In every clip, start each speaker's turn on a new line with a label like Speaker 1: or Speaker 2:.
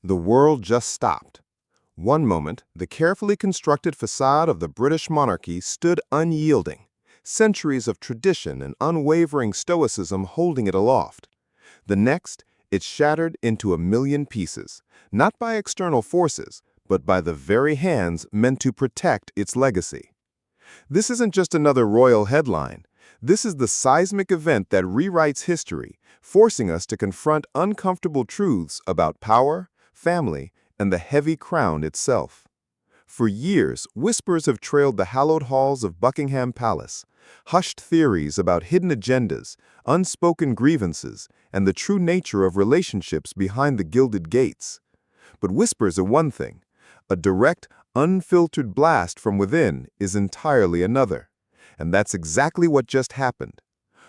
Speaker 1: The world just stopped. One moment, the carefully constructed facade of the British monarchy stood unyielding, centuries of tradition and unwavering stoicism holding it aloft. The next, it shattered into a million pieces, not by external forces, but by the very hands meant to protect its legacy. This isn't just another royal headline. This is the seismic event that rewrites history, forcing us to confront uncomfortable truths about power, family, and the heavy crown itself. For years, whispers have trailed the hallowed halls of Buckingham Palace, hushed theories about hidden agendas, unspoken grievances, and the true nature of relationships behind the gilded gates. But whispers are one thing. A direct, unfiltered blast from within is entirely another. And that's exactly what just happened.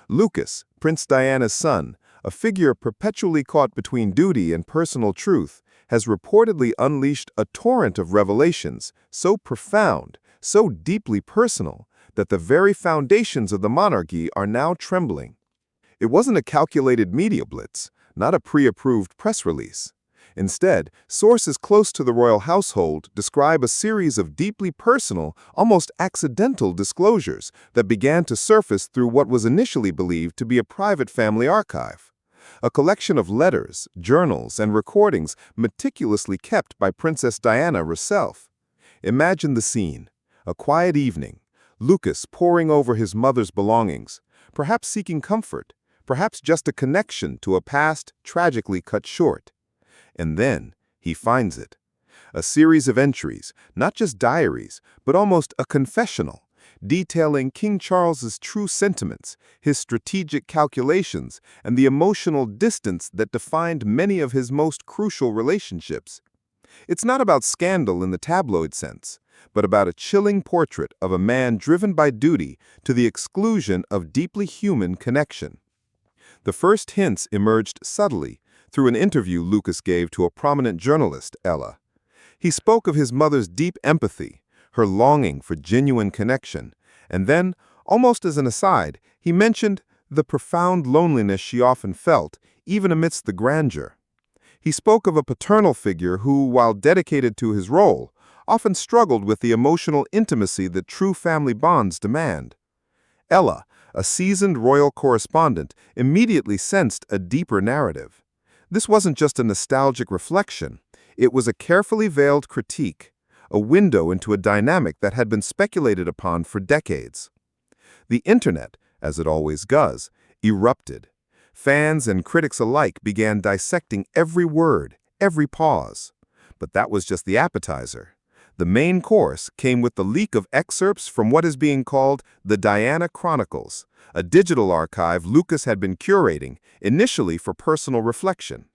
Speaker 1: Lucas, Prince Diana's son, a figure perpetually caught between duty and personal truth, has reportedly unleashed a torrent of revelations so profound, so deeply personal, that the very foundations of the monarchy are now trembling. It wasn't a calculated media blitz, not a pre-approved press release. Instead, sources close to the royal household describe a series of deeply personal, almost accidental disclosures that began to surface through what was initially believed to be a private family archive. A collection of letters, journals, and recordings meticulously kept by Princess Diana herself. Imagine the scene. A quiet evening, Lucas poring over his mother's belongings, perhaps seeking comfort, perhaps just a connection to a past tragically cut short. And then he finds it. A series of entries, not just diaries, but almost a confessional, detailing King Charles's true sentiments, his strategic calculations, and the emotional distance that defined many of his most crucial relationships. It's not about scandal in the tabloid sense, but about a chilling portrait of a man driven by duty to the exclusion of deeply human connection. The first hints emerged subtly through an interview Lucas gave to a prominent journalist, Ella. He spoke of his mother's deep empathy, her longing for genuine connection, and then, almost as an aside, he mentioned the profound loneliness she often felt, even amidst the grandeur. He spoke of a paternal figure who, while dedicated to his role, often struggled with the emotional intimacy that true family bonds demand. Ella, a seasoned royal correspondent, immediately sensed a deeper narrative. This wasn't just a nostalgic reflection. It was a carefully veiled critique, a window into a dynamic that had been speculated upon for decades. The internet, as it always does, erupted. Fans and critics alike began dissecting every word, every pause. But that was just the appetizer. The main course came with the leak of excerpts from what is being called the Diana Chronicles, a digital archive Lucas had been curating, initially for personal reflection.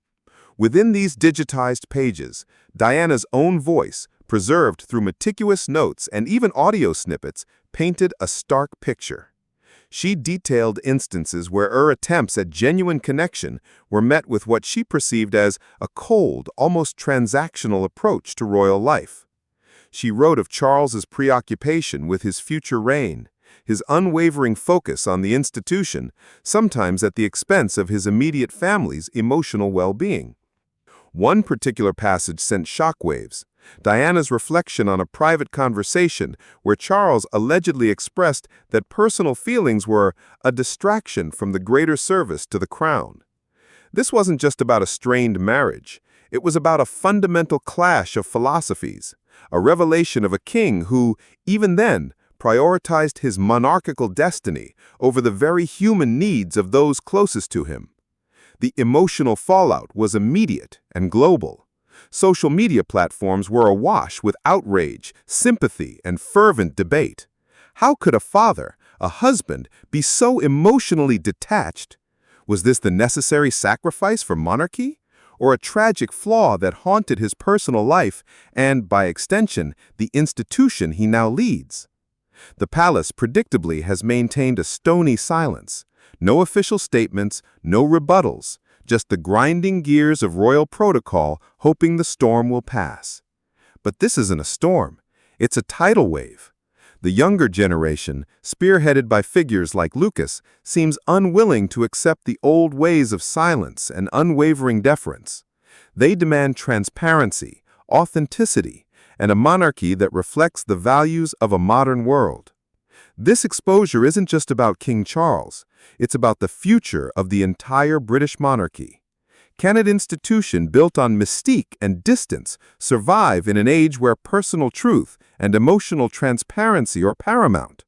Speaker 1: Within these digitized pages, Diana's own voice, preserved through meticulous notes and even audio snippets, painted a stark picture. She detailed instances where her attempts at genuine connection were met with what she perceived as a cold, almost transactional approach to royal life. She wrote of Charles's preoccupation with his future reign, his unwavering focus on the institution, sometimes at the expense of his immediate family's emotional well-being. One particular passage sent shockwaves. Diana's reflection on a private conversation where Charles allegedly expressed that personal feelings were a distraction from the greater service to the crown. This wasn't just about a strained marriage. It was about a fundamental clash of philosophies, a revelation of a king who, even then, prioritized his monarchical destiny over the very human needs of those closest to him. The emotional fallout was immediate and global. Social media platforms were awash with outrage, sympathy, and fervent debate. How could a father, a husband, be so emotionally detached? Was this the necessary sacrifice for monarchy? Or a tragic flaw that haunted his personal life and, by extension, the institution he now leads? The palace predictably has maintained a stony silence. No official statements, no rebuttals, just the grinding gears of royal protocol hoping the storm will pass. But this isn't a storm. It's a tidal wave. The younger generation, spearheaded by figures like Lucas, seems unwilling to accept the old ways of silence and unwavering deference. They demand transparency, authenticity, and a monarchy that reflects the values of a modern world. This exposure isn't just about King Charles, it's about the future of the entire British monarchy. Can an institution built on mystique and distance survive in an age where personal truth and emotional transparency are paramount?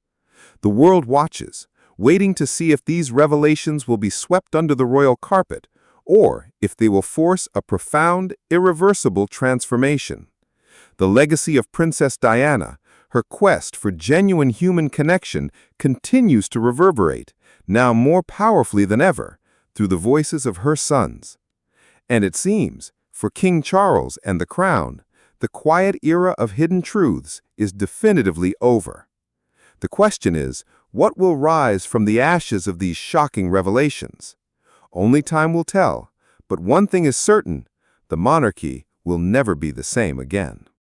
Speaker 1: The world watches, waiting to see if these revelations will be swept under the royal carpet, or if they will force a profound, irreversible transformation. The legacy of Princess Diana, her quest for genuine human connection, continues to reverberate, now more powerfully than ever, through the voices of her sons. And it seems, for King Charles and the crown, the quiet era of hidden truths is definitively over. The question is, what will rise from the ashes of these shocking revelations? Only time will tell, but one thing is certain, the monarchy will never be the same again.